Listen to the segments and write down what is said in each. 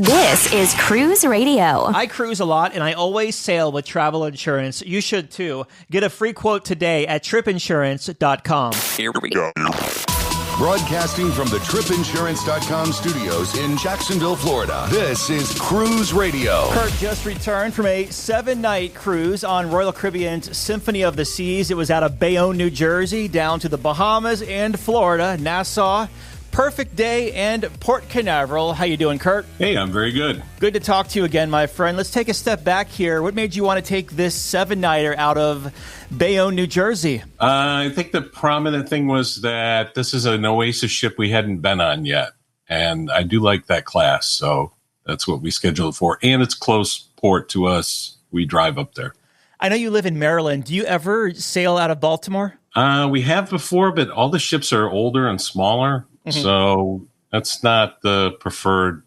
This is Cruise Radio. I cruise a lot, and I always sail with travel insurance. You should, too. Get a free quote today at tripinsurance.com. Here we go. Broadcasting from the tripinsurance.com studios in Jacksonville, Florida. This is Cruise Radio. Kurt just returned from a 7-night cruise on Royal Caribbean's Symphony of the Seas. It was out of Bayonne, New Jersey, down to the Bahamas and Florida, Nassau. Perfect day, and Port Canaveral. How you doing, Kurt? Hey, I'm very good. Good to talk to you again, my friend. Let's take a step back here. What made you want to take this 7-nighter out of Bayonne, New Jersey? I think the prominent thing was that this is an Oasis ship we hadn't been on yet, and I do like that class, so that's what we scheduled for. And it's close port to us. We drive up there. I know you live in Maryland. Do you ever sail out of Baltimore? We have before, but all the ships are older and smaller. So that's not the preferred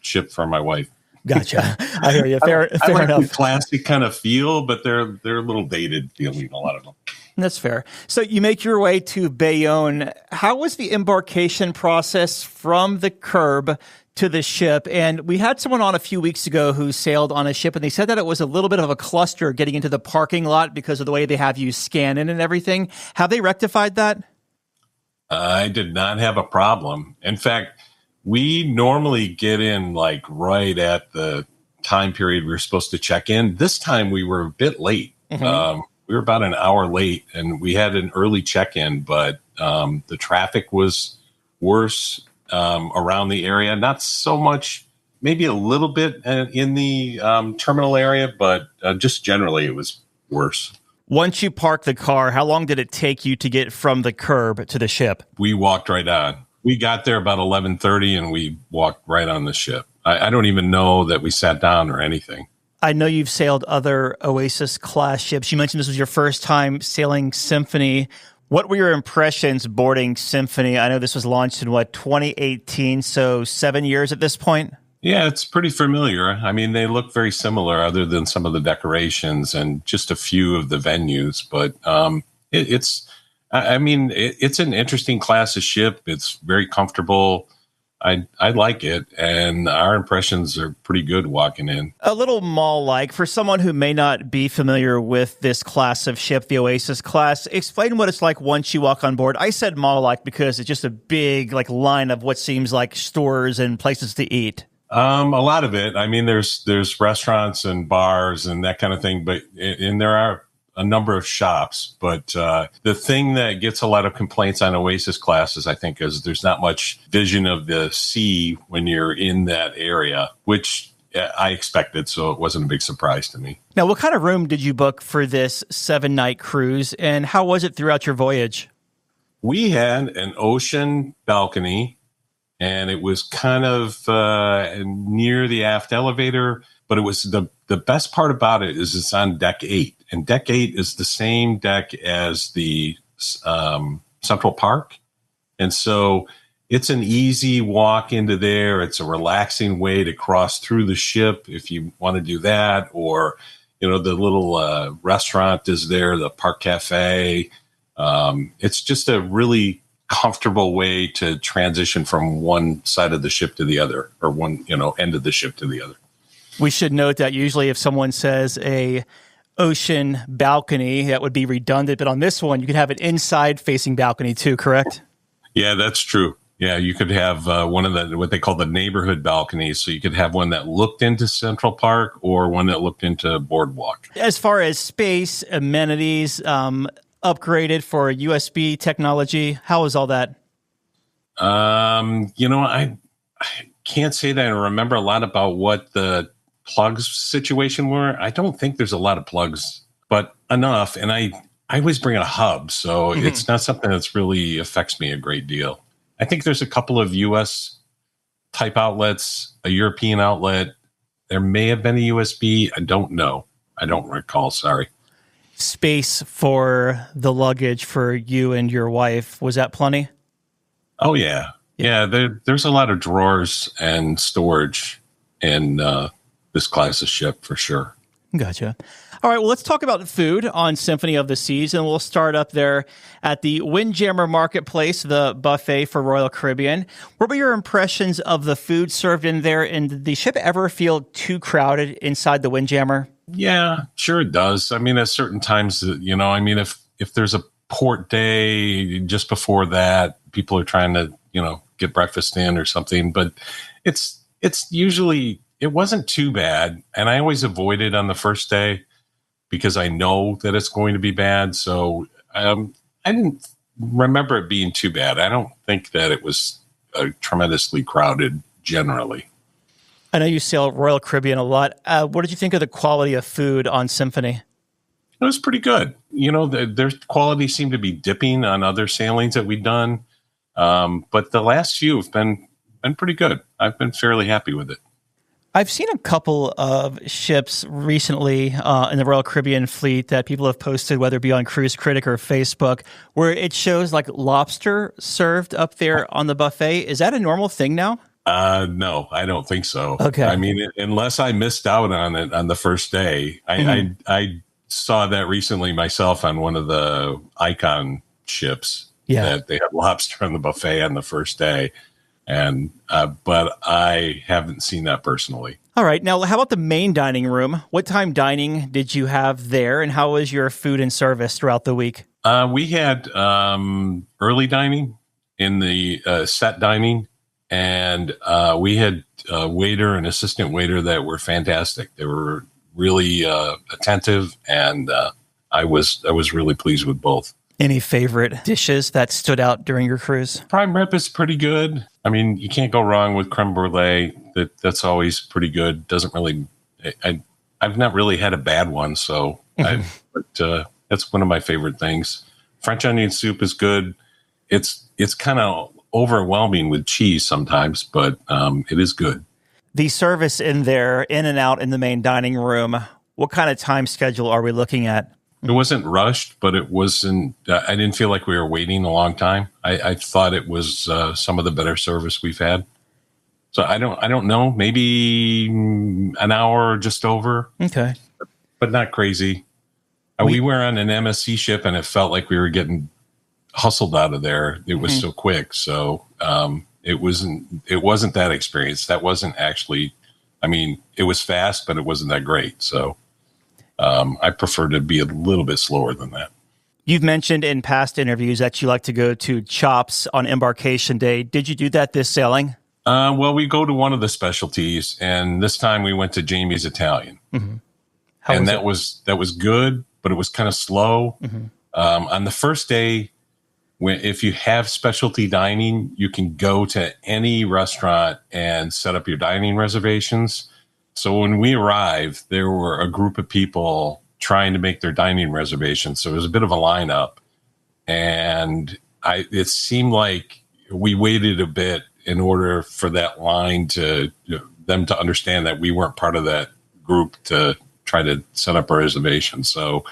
ship for my wife. Gotcha. I hear you. Fair I like enough. the classy kind of feel, but they're a little dated feeling, a lot of them. That's fair. So you make your way to Bayonne. How was the embarkation process from the curb to the ship? And we had someone on a few weeks ago who sailed on a ship, and they said that it was a little bit of a cluster getting into the parking lot because of the way they have you scan in and everything. Have they rectified that? I did not have a problem. In fact, we normally get in like right at the time period we were supposed to check in. This time we were a bit late. We were about an hour late, and we had an early check-in, but the traffic was worse around the area. Not so much, maybe a little bit in the terminal area, but just generally it was worse. Once you parked the car, how long did it take you to get from the curb to the ship? We walked right on. We got there about 11:30, and we walked right on the ship. I don't even know that we sat down or anything. I know you've sailed other Oasis-class ships. You mentioned this was your first time sailing Symphony. What were your impressions boarding Symphony? I know this was launched in, 2018, so 7 years at this point? Yeah, it's pretty familiar. I mean, they look very similar other than some of the decorations and just a few of the venues. But it's an interesting class of ship. It's very comfortable. I like it, and our impressions are pretty good walking in. A little mall-like. For someone who may not be familiar with this class of ship, the Oasis class, explain what it's like once you walk on board. I said mall-like because it's just a big line of what seems like stores and places to eat. A lot of it. I mean, there's restaurants and bars and that kind of thing, and there are a number of shops. But the thing that gets a lot of complaints on Oasis classes, I think, is there's not much vision of the sea when you're in that area, which I expected, so it wasn't a big surprise to me. Now, what kind of room did you book for this 7-night cruise, and how was it throughout your voyage? We had an ocean balcony, and it was kind of near the aft elevator, but it was the best part about it is it's on deck 8. And deck 8 is the same deck as the Central Park. And so it's an easy walk into there. It's a relaxing way to cross through the ship if you want to do that. Or, the little restaurant is there, the Park Cafe. It's just a really comfortable way to transition from one side of the ship to the other, or one, end of the ship to the other. We should note that usually if someone says a ocean balcony, that would be redundant, but on this one, you could have an inside facing balcony too, correct? Yeah, that's true. Yeah, you could have one of what they call the neighborhood balconies. So you could have one that looked into Central Park or one that looked into Boardwalk. As far as space, amenities, upgraded for USB technology, how was all that? I can't say that I remember a lot about what the plugs situation were. I don't think there's a lot of plugs, but enough. And I always bring a hub, so it's not something that's really affects me a great deal. I think there's a couple of US type outlets, a European outlet. There may have been a USB. I don't know. I don't recall. Sorry. Space for the luggage for you and your wife, was that plenty? Oh, yeah. Yeah, there's a lot of drawers and storage in this class of ship for sure. Gotcha. All right, well, let's talk about food on Symphony of the Seas, and we'll start up there at the Windjammer Marketplace, the buffet for Royal Caribbean. What were your impressions of the food served in there, and did the ship ever feel too crowded inside the Windjammer? Yeah, sure it does. I mean, at certain times, if there's a port day just before that, people are trying to, get breakfast in or something, but it's usually, it wasn't too bad. And I always avoid it on the first day because I know that it's going to be bad. So I didn't remember it being too bad. I don't think that it was tremendously crowded generally. I know you sail Royal Caribbean a lot. What did you think of the quality of food on Symphony? It was pretty good. Their quality seemed to be dipping on other sailings that we'd done. But the last few have been pretty good. I've been fairly happy with it. I've seen a couple of ships recently in the Royal Caribbean fleet that people have posted, whether it be on Cruise Critic or Facebook, where it shows like lobster served up there on the buffet. Is that a normal thing now? No, I don't think so. Okay. I mean, unless I missed out on it on the first day. I saw that recently myself on one of the Icon ships. Yeah. That they had lobster on the buffet on the first day. And but I haven't seen that personally. All right. Now, how about the main dining room? What time dining did you have there, and how was your food and service throughout the week? We had early dining in the set dining, and we had a waiter and assistant waiter that were fantastic. They were really attentive, and I was really pleased with both. Any favorite dishes that stood out during your cruise? Prime rib is pretty good. I mean, you can't go wrong with creme brulee. That's always pretty good. Doesn't really, I've not really had a bad one. So, but that's one of my favorite things. French onion soup is good. It's kind of overwhelming with cheese sometimes, but it is good. The service in there, in and out in the main dining room, what kind of time schedule are we looking at? It wasn't rushed, but it wasn't, I didn't feel like we were waiting a long time. I thought it was some of the better service we've had. So I don't know, maybe an hour or just over. Okay. But not crazy. We were on an MSC ship and it felt like we were getting hustled out of there. It was so quick. So it wasn't that experience. That wasn't actually, I mean, it was fast, but it wasn't that great. So I prefer to be a little bit slower than that. You've mentioned in past interviews that you like to go to Chops on embarkation day. Did you do that this sailing? Well, we go to one of the specialties, and this time we went to Jamie's Italian. Mm-hmm. That was good, but it was kind of slow. Mm-hmm. On the first day, if you have specialty dining, you can go to any restaurant and set up your dining reservations. So when we arrived, there were a group of people trying to make their dining reservations. So it was a bit of a lineup. And it seemed like we waited a bit in order for that line to, them to understand that we weren't part of that group to try to set up a reservation. So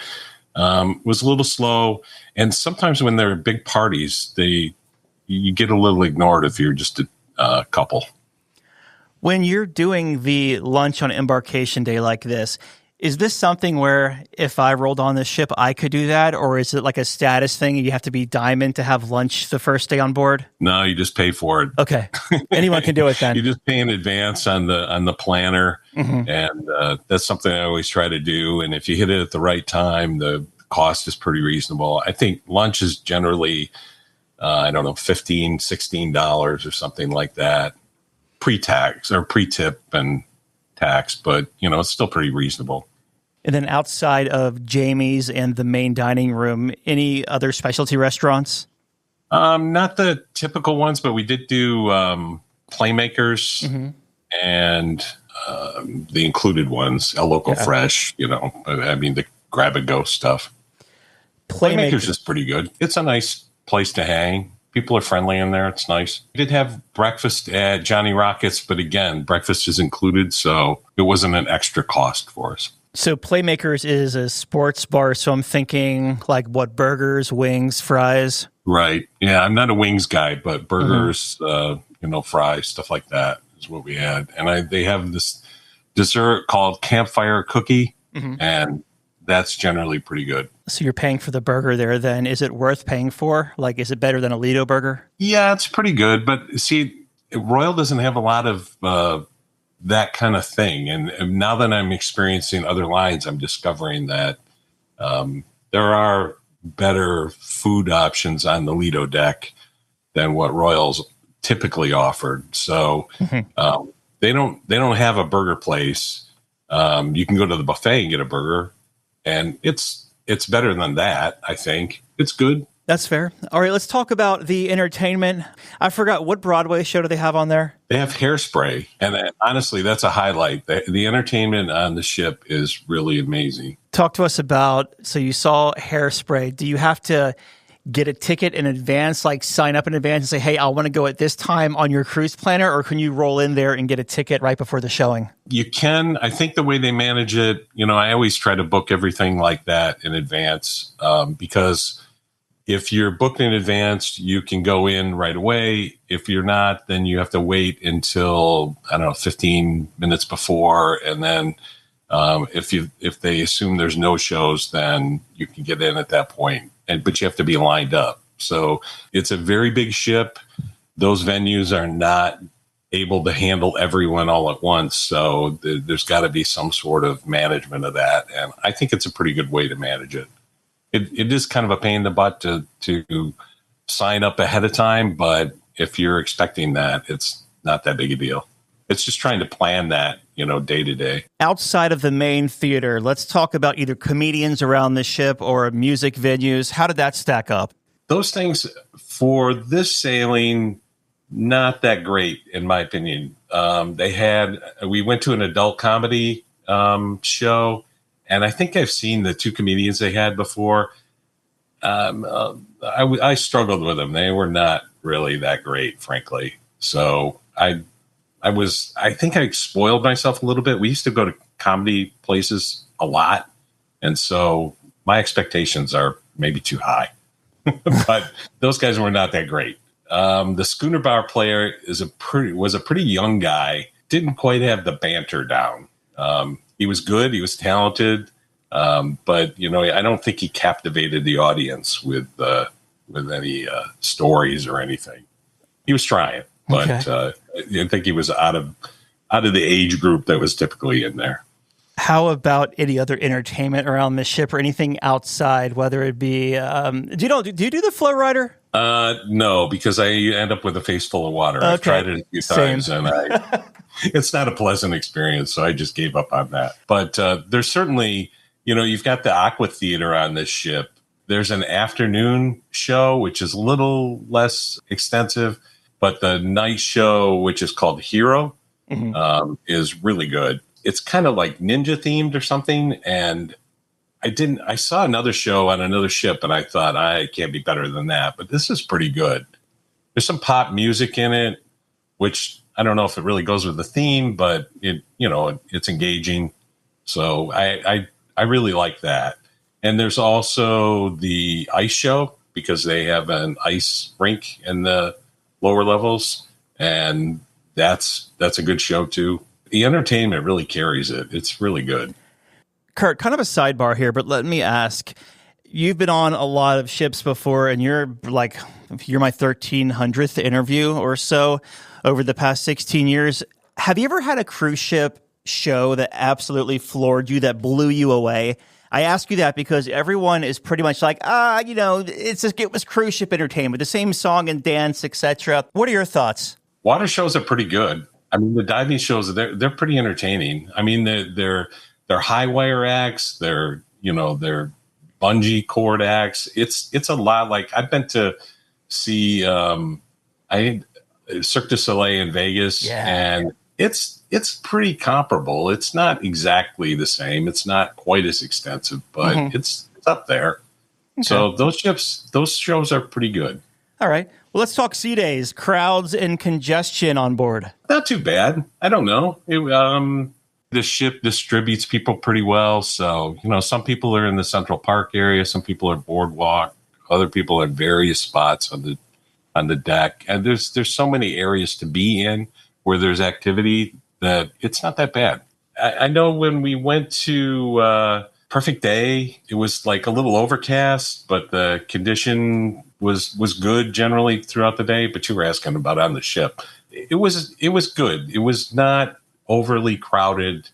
it was a little slow. And sometimes when there are big parties, you get a little ignored if you're just a couple. When you're doing the lunch on embarkation day like this, is this something where if I rolled on this ship, I could do that? Or is it like a status thing? You have to be diamond to have lunch the first day on board? No, you just pay for it. Okay. Anyone can do it then. You just pay in advance on the planner. Mm-hmm. And that's something I always try to do. And if you hit it at the right time, the cost is pretty reasonable. I think lunch is generally, $15, $16 or something like that. Pre-tax or pre-tip and tax, but it's still pretty reasonable. And then outside of Jamie's and the main dining room, any other specialty restaurants? Not the typical ones, but we did do Playmakers and the included ones, El Loco Fresh, the grab and go stuff. Playmakers is pretty good. It's a nice place to hang. People are friendly in there. It's nice. We did have breakfast at Johnny Rockets, but again, breakfast is included, so it wasn't an extra cost for us. So Playmakers is a sports bar, so I'm thinking like what, burgers, wings, fries? Right. Yeah, I'm not a wings guy, but burgers, fries, stuff like that is what we had. And they have this dessert called Campfire Cookie, and that's generally pretty good. So you're paying for the burger there then. Is it worth paying for? Like, is it better than a Lido burger? Yeah, it's pretty good. But see, Royal doesn't have a lot of that kind of thing. And now that I'm experiencing other lines, I'm discovering that there are better food options on the Lido deck than what Royal's typically offered. So they don't have a burger place. You can go to the buffet and get a burger, and it's better than that. I think it's good. That's fair. All right, let's talk about the entertainment. I forgot, what Broadway show do they have on there? They have Hairspray, and honestly, that's a highlight. The entertainment on the ship is really amazing. Talk to us about, so you saw Hairspray. Do you have to get a ticket in advance, like sign up in advance and say, hey, I want to go at this time on your cruise planner, or can you roll in there and get a ticket right before the showing? You can. I think the way they manage it, I always try to book everything like that in advance because if you're booked in advance, you can go in right away. If you're not, then you have to wait until, 15 minutes before. And then if they assume there's no shows, then you can get in at that point. But you have to be lined up. So it's a very big ship. Those venues are not able to handle everyone all at once. So there's got to be some sort of management of that. And I think it's a pretty good way to manage it. It is kind of a pain in the butt to sign up ahead of time, but if you're expecting that, it's not that big a deal. It's just trying to plan that, day to day. Outside of the main theater, let's talk about either comedians around the ship or music venues. How did that stack up? Those things for this sailing, not that great, in my opinion. We went to an adult comedy show, and I think I've seen the two comedians they had before. I struggled with them. They were not really that great, frankly. So I think I spoiled myself a little bit. We used to go to comedy places a lot, and so my expectations are maybe too high. But those guys were not that great. The schooner bar player was a pretty young guy. Didn't quite have the banter down. He was good. He was talented, but I don't think he captivated the audience with any stories or anything. He was trying, but I didn't think he was out of the age group that was typically in there. How about any other entertainment around the ship or anything outside? Whether it be, do you do the flow rider? No, because I end up with a face full of water. Okay. I've tried it a few times, and it's not a pleasant experience, so I just gave up on that. But there's certainly, you've got the Aqua Theater on this ship. There's an afternoon show, which is a little less extensive, but the night show, which is called Hero, is really good. It's kind of like ninja themed or something, and I saw another show on another ship, and I thought, I can't be better than that. But this is pretty good. There's some pop music in it, which I don't know if it really goes with the theme, but it's engaging. So I really like that. And there's also the ice show, because they have an ice rink in the lower levels, and that's a good show too. The entertainment really carries it. It's really good. Kurt, kind of a sidebar here, but let me ask, you've been on a lot of ships before, and you're my 1300th interview or so over the past 16 years. Have you ever had a cruise ship show that absolutely floored you, that blew you away? I ask you that because everyone is pretty much like, it was cruise ship entertainment, the same song and dance, etc. What are your thoughts? Water shows are pretty good. I mean, the diving shows, they're pretty entertaining. I mean, they're high wire acts, they're bungee cord acts. It's a lot. Like, I've been to see Cirque du Soleil in Vegas, and it's pretty comparable. It's not exactly the same. It's not quite as extensive, but it's up there. Okay. So those shows are pretty good. All right. Well, let's talk sea days, crowds and congestion on board. Not too bad. I don't know. The ship distributes people pretty well. So, some people are in the Central Park area. Some people are boardwalk. Other people are in various spots on the deck. And there's so many areas to be in where there's activity that it's not that bad. I know when we went to Perfect Day, it was like a little overcast, but the condition was good generally throughout the day. But you were asking about on the ship. It was good. It was not overly crowded.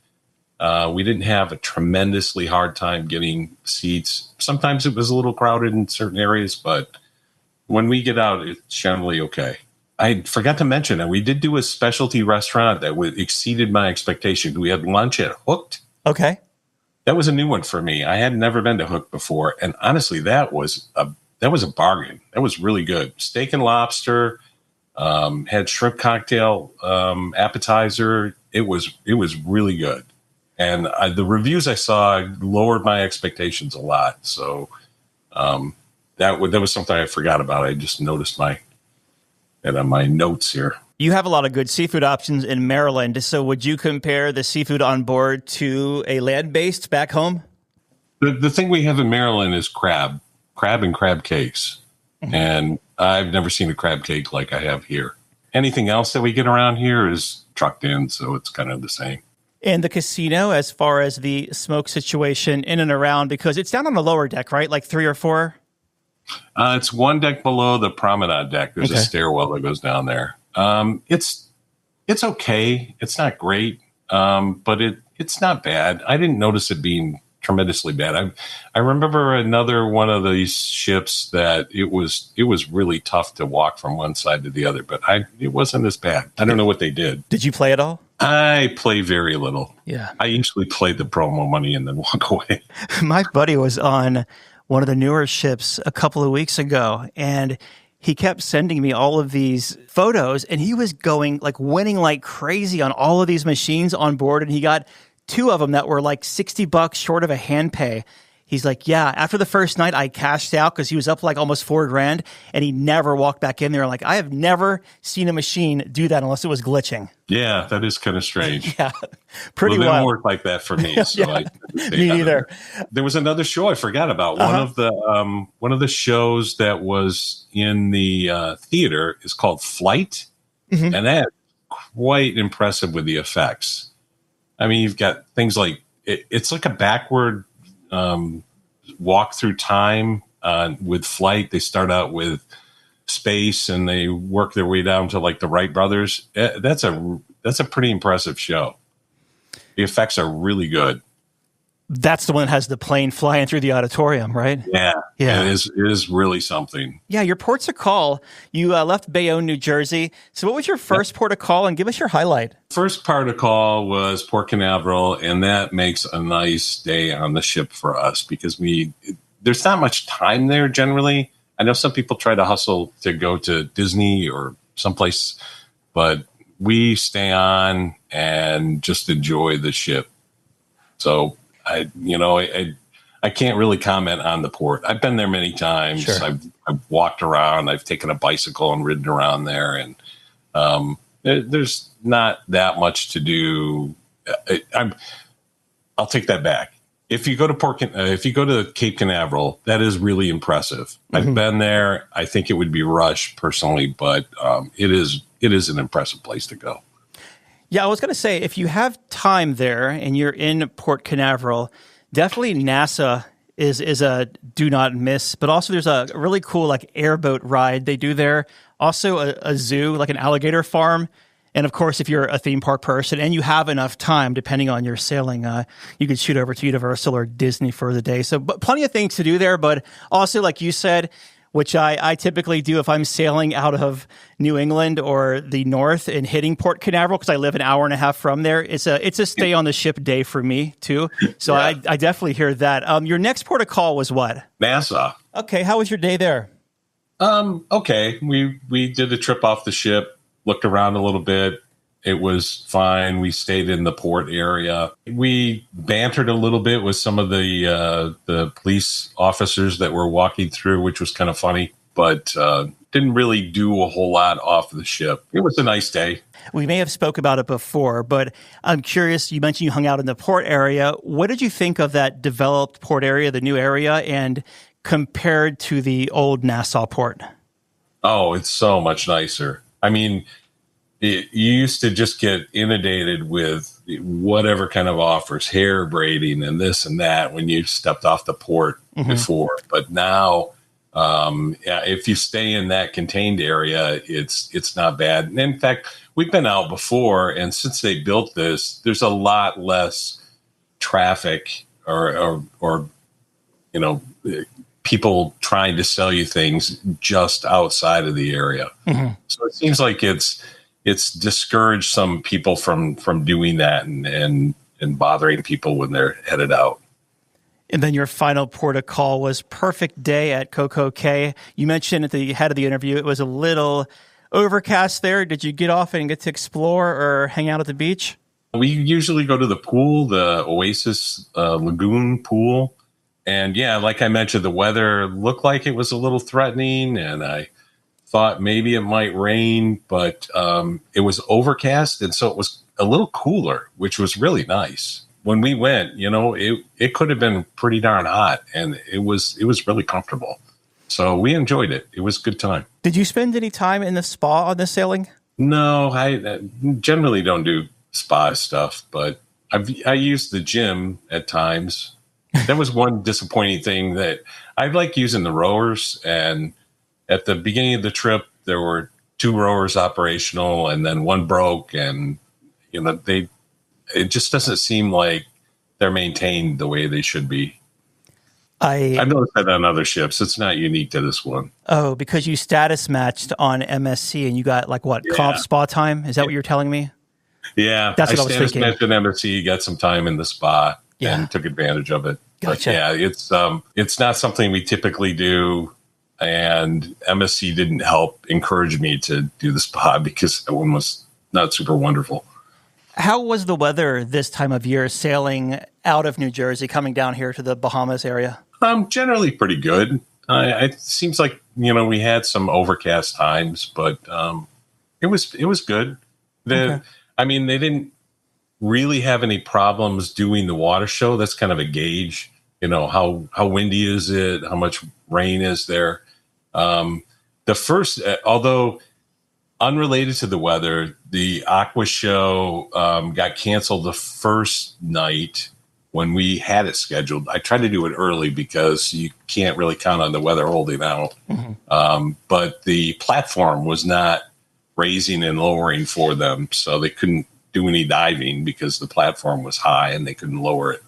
We didn't have a tremendously hard time getting seats. Sometimes it was a little crowded in certain areas, but when we get out, it's generally okay. I forgot to mention that we did do a specialty restaurant that exceeded my expectations. We had lunch at Hooked. Okay. That was a new one for me. I had never been to Hooked before, and honestly, that was a bargain. That was really good. Steak and lobster, had shrimp cocktail appetizer. It was really good, and the reviews I saw lowered my expectations a lot. So that was something I forgot about. I just noticed on my notes here. You have a lot of good seafood options in Maryland. So would you compare the seafood on board to a land-based back home? The thing we have in Maryland is crab and crab cakes. Mm-hmm. And I've never seen a crab cake like I have here. Anything else that we get around here is trucked in, so it's kind of the same. And the casino, as far as the smoke situation in and around, because it's down on the lower deck, right? Like 3 or 4? It's one deck below the promenade deck. There's a stairwell that goes down there. It's okay. It's not great, but it's not bad. I didn't notice it being tremendously bad. I remember another one of these ships that it was really tough to walk from one side to the other, but it wasn't as bad. I don't know what they did. Did you play at all? I play very little. Yeah. I usually play the promo money and then walk away. My buddy was on one of the newer ships a couple of weeks ago, and he kept sending me all of these photos, and he was winning like crazy on all of these machines on board, and he got 2 of them that were like $60 short of a hand pay. He's like, yeah, after the first night, I cashed out because he was up like almost $4,000, and he never walked back in there. Like, I have never seen a machine do that unless it was glitching. Yeah, that is kind of strange. Yeah, pretty well. It wild. didn't work like that for me. So Yeah, me neither. There was another show I forgot about. One of the shows that was in the theater is called Flight, and that's quite impressive with the effects. I mean, you've got things like it's like a backward walk through time with Flight. They start out with space and they work their way down to like the Wright brothers. That's a pretty impressive show. The effects are really good. That's the one that has the plane flying through the auditorium, right? Yeah. It is really something. Yeah, your ports of call. You left Bayonne, New Jersey. So what was your first port of call, and give us your highlight? First port of call was Port Canaveral, and that makes a nice day on the ship for us because there's not much time there generally. I know some people try to hustle to go to Disney or someplace, but we stay on and just enjoy the ship. So I can't really comment on the port. I've been there many times. Sure. I've walked around. I've taken a bicycle and ridden around there, and there's not that much to do. I'll take that back. If you go to Cape Canaveral, that is really impressive. Mm-hmm. I've been there. I think it would be rushed personally, but it is an impressive place to go. Yeah, I was going to say, if you have time there and you're in Port Canaveral, definitely Nassau is a do not miss. But also there's a really cool like airboat ride they do there. Also a zoo, like an alligator farm. And of course, if you're a theme park person and you have enough time, depending on your sailing, you could shoot over to Universal or Disney for the day. So but plenty of things to do there. But also, like you said, which I typically do if I'm sailing out of New England or the north and hitting Port Canaveral, because I live an hour and a half from there. It's a stay on the ship day for me, too. So yeah. I definitely hear that. Your next port of call was what? Nassau. Okay. How was your day there? Okay. We did a trip off the ship, looked around a little bit. It was fine. We stayed in the port area. We bantered a little bit with some of the police officers that were walking through, which was kind of funny, but didn't really do a whole lot off the ship. It was a nice day. We may have spoke about it before, but I'm curious. You mentioned you hung out in the port area. What did you think of that developed port area, the new area, and compared to the old Nassau port? Oh, it's so much nicer. I mean, you used to just get inundated with whatever kind of offers, hair braiding and this and that when you stepped off the port before. But now, if you stay in that contained area, it's not bad. And in fact, we've been out before, and since they built this, there's a lot less traffic or people trying to sell you things just outside of the area. So it seems like it's discouraged some people from doing that and bothering people when they're headed out. And then your final port of call was perfect day at CocoCay. You mentioned at the head of the interview, it was a little overcast there. Did you get off and get to explore or hang out at the beach? We usually go to the pool, the Oasis Lagoon pool. And yeah, like I mentioned, the weather looked like it was a little threatening, and I thought maybe it might rain, but it was overcast, and so it was a little cooler, which was really nice. When we went, it could have been pretty darn hot, and it was really comfortable. So we enjoyed it. It was a good time. Did you spend any time in the spa on this sailing? No, I generally don't do spa stuff, but I used the gym at times. That was one disappointing thing, that I like using the rowers, and at the beginning of the trip, there were 2 rowers operational, and then one broke, and it just doesn't seem like they're maintained the way they should be. I've noticed that on other ships. It's not unique to this one. Oh, because you status matched on MSC and you got comp spa time? Is that what you're telling me? Yeah, that's what I was thinking. I status matched at MSC, got some time in the spa, and took advantage of it. Gotcha. But it's not something we typically do. And MSC didn't help encourage me to do the spa because that one was not super wonderful. How was the weather this time of year sailing out of New Jersey, coming down here to the Bahamas area? Generally pretty good. It seems like, we had some overcast times, but it was good. They didn't really have any problems doing the water show. That's kind of a gauge, how windy is it? How much rain is there? The first, although unrelated to the weather, the Aqua show got canceled the first night when we had it scheduled. I tried to do it early because you can't really count on the weather holding out. But the platform was not raising and lowering for them, so they couldn't do any diving because the platform was high and they couldn't lower it.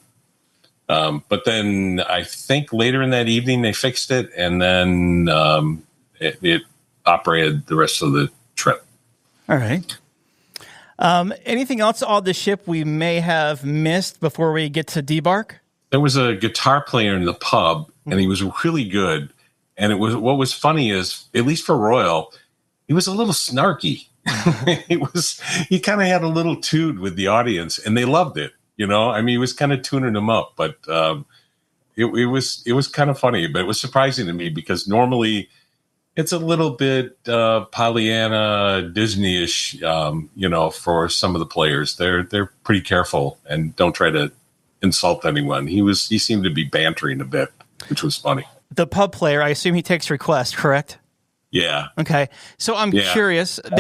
But then I think later in that evening they fixed it, and then it operated the rest of the trip. All right. Anything else on the ship we may have missed before we get to debark? There was a guitar player in the pub, and he was really good. And what was funny is, at least for Royal, he was a little snarky. He kind of had a little toot with the audience, and they loved it. He was kind of tuning them up, but it was kind of funny. But it was surprising to me because normally it's a little bit Pollyanna, Disney-ish, for some of the players. They're pretty careful and don't try to insult anyone. He seemed to be bantering a bit, which was funny. The pub player, I assume he takes requests, correct? Yeah. Okay. So I'm curious. I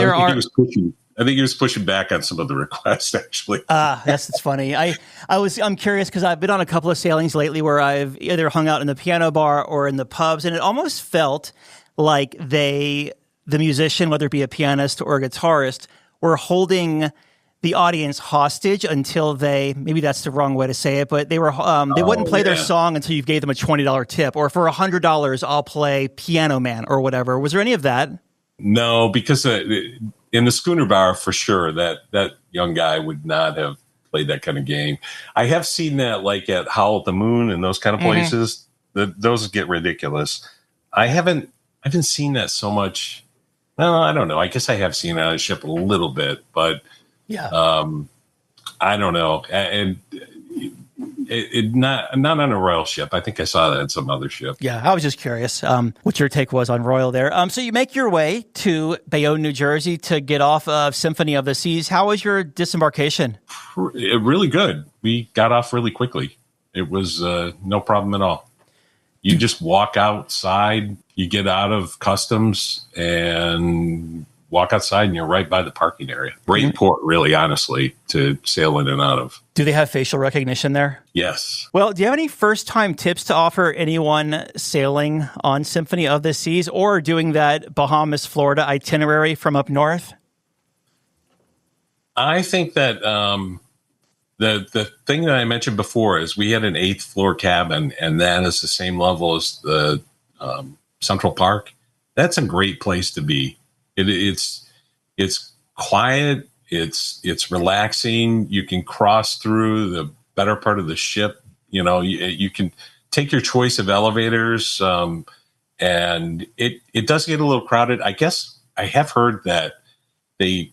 think he was pushing back on some of the requests, actually. That's funny. I'm curious because I've been on a couple of sailings lately where I've either hung out in the piano bar or in the pubs, and it almost felt like the musician, whether it be a pianist or a guitarist, were holding the audience hostage until maybe that's the wrong way to say it, but they wouldn't play their song until you gave them a $20 tip, or for $100, I'll play Piano Man or whatever. Was there any of that? No, because in the schooner bar, for sure, that young guy would not have played that kind of game. I have seen that like at Howl at the Moon and those kind of places. Those get ridiculous. I haven't seen that so much. Well, I don't know. I guess I have seen it on a ship a little bit, but I don't know. And it not on a Royal ship. I think I saw that on some other ship. Yeah, I was just curious what your take was on Royal there. So you make your way to Bayonne, New Jersey to get off of Symphony of the Seas. How was your disembarkation? Really good. We got off really quickly. It was no problem at all. You just walk outside, you get out of customs, and walk outside and you're right by the parking area. Great port, really, honestly, to sail in and out of. Do they have facial recognition there? Yes. Well, do you have any first-time tips to offer anyone sailing on Symphony of the Seas or doing that Bahamas, Florida itinerary from up north? I think that the thing that I mentioned before is we had an 8th floor cabin, and that is the same level as the Central Park. That's a great place to be. It's quiet. It's relaxing. You can cross through the better part of the ship. You can take your choice of elevators, and it does get a little crowded. I guess I have heard that they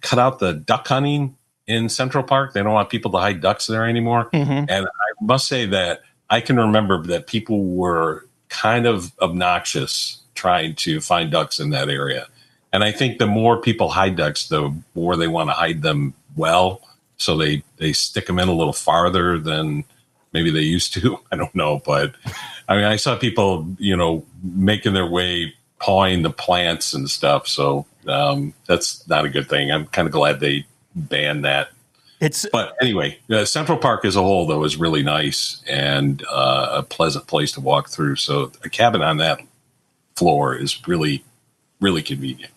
cut out the duck hunting in Central Park. They don't want people to hide ducks there anymore. Mm-hmm. And I must say that I can remember that people were kind of obnoxious trying to find ducks in that area. And I think the more people hide ducks, the more they want to hide them well. So they stick them in a little farther than maybe they used to. I don't know. But I mean, I saw people, making their way, pawing the plants and stuff. So that's not a good thing. I'm kind of glad they banned that. But anyway, Central Park as a whole, though, is really nice and a pleasant place to walk through. So a cabin on that floor is really, really convenient.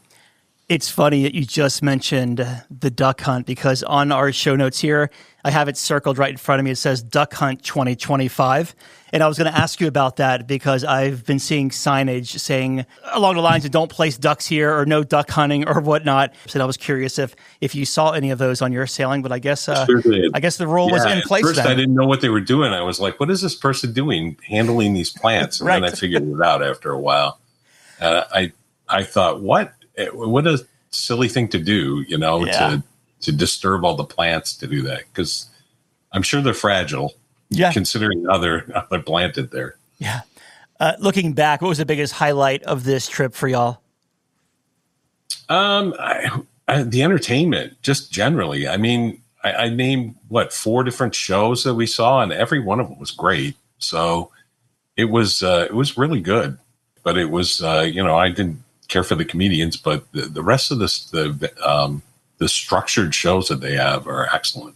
It's funny that you just mentioned the duck hunt because on our show notes here, I have it circled right in front of me. It says Duck Hunt 2025. And I was going to ask you about that because I've been seeing signage saying along the lines of don't place ducks here or no duck hunting or whatnot. So I was curious if you saw any of those on your sailing, but I guess sure I guess the rule was in place first then. I didn't know what they were doing. I was like, what is this person doing handling these plants? And right. Then I figured it out after a while. I thought, what a silly thing to do, to disturb all the plants to do that. Because I'm sure they're fragile. Yeah. Considering how they're planted there. Yeah. Looking back, what was the biggest highlight of this trip for y'all? The entertainment, just generally. I mean, I named 4 different shows that we saw, and every one of them was great. So it was really good. But it was, I didn't care for the comedians, but the rest of the structured shows that they have are excellent.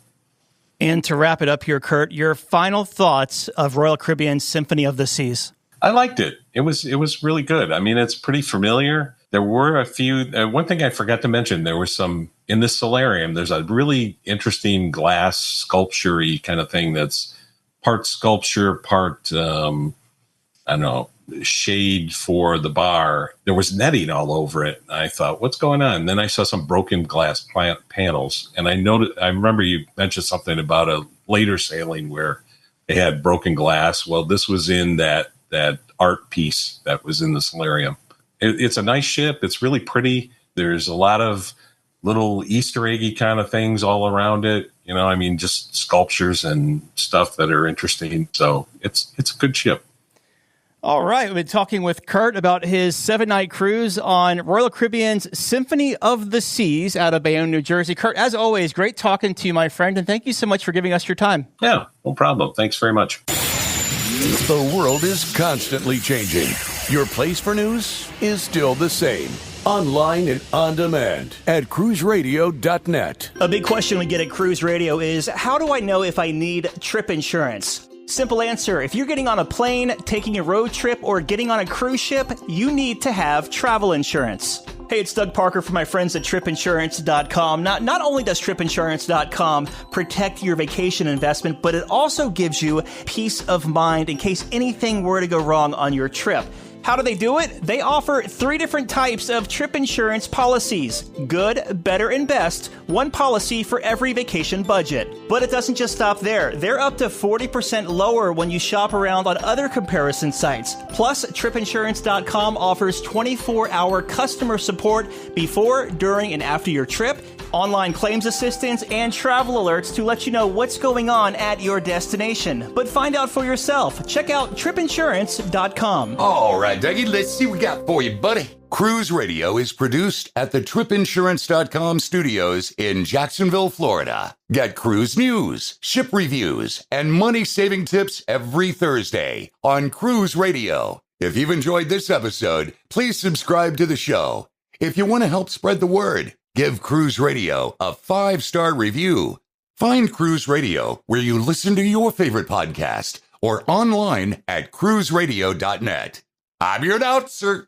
And to wrap it up here, Kurt, your final thoughts of Royal Caribbean Symphony of the Seas. I liked it. It was really good. I mean, it's pretty familiar. There were a few. One thing I forgot to mention, there was some in the solarium. There's a really interesting glass sculpture-y kind of thing that's part sculpture, part shade for the bar. There was netting all over it. I thought, what's going on? And then I saw some broken glass panels. And I remember you mentioned something about a later sailing where they had broken glass. Well, this was in that art piece that was in the solarium. It's a nice ship. It's really pretty. There's a lot of little Easter eggy kind of things all around it. Just sculptures and stuff that are interesting. So it's a good ship. All right. We've been talking with Kurt about his 7-night cruise on Royal Caribbean's Symphony of the Seas out of Bayonne, New Jersey. Kurt, as always, great talking to you, my friend, and thank you so much for giving us your time. Yeah, no problem. Thanks very much. The world is constantly changing. Your place for news is still the same. Online and on demand at cruiseradio.net. A big question we get at Cruise Radio is, how do I know if I need trip insurance? Simple answer. If you're getting on a plane, taking a road trip, or getting on a cruise ship, you need to have travel insurance. Hey, it's Doug Parker from my friends at tripinsurance.com. Not only does tripinsurance.com protect your vacation investment, but it also gives you peace of mind in case anything were to go wrong on your trip. How do they do it? They offer 3 different types of trip insurance policies. Good, better, and best. One policy for every vacation budget. But it doesn't just stop there. They're up to 40% lower when you shop around on other comparison sites. Plus, tripinsurance.com offers 24-hour customer support before, during, and after your trip, online claims assistance, and travel alerts to let you know what's going on at your destination. But find out for yourself. Check out tripinsurance.com. All right, Dougie, let's see what we got for you, buddy. Cruise Radio is produced at the tripinsurance.com studios in Jacksonville, Florida. Get cruise news, ship reviews, and money-saving tips every Thursday on Cruise Radio. If you've enjoyed this episode, please subscribe to the show. If you want to help spread the word, give Cruise Radio a 5-star review. Find Cruise Radio where you listen to your favorite podcast or online at cruiseradio.net. I'm your announcer,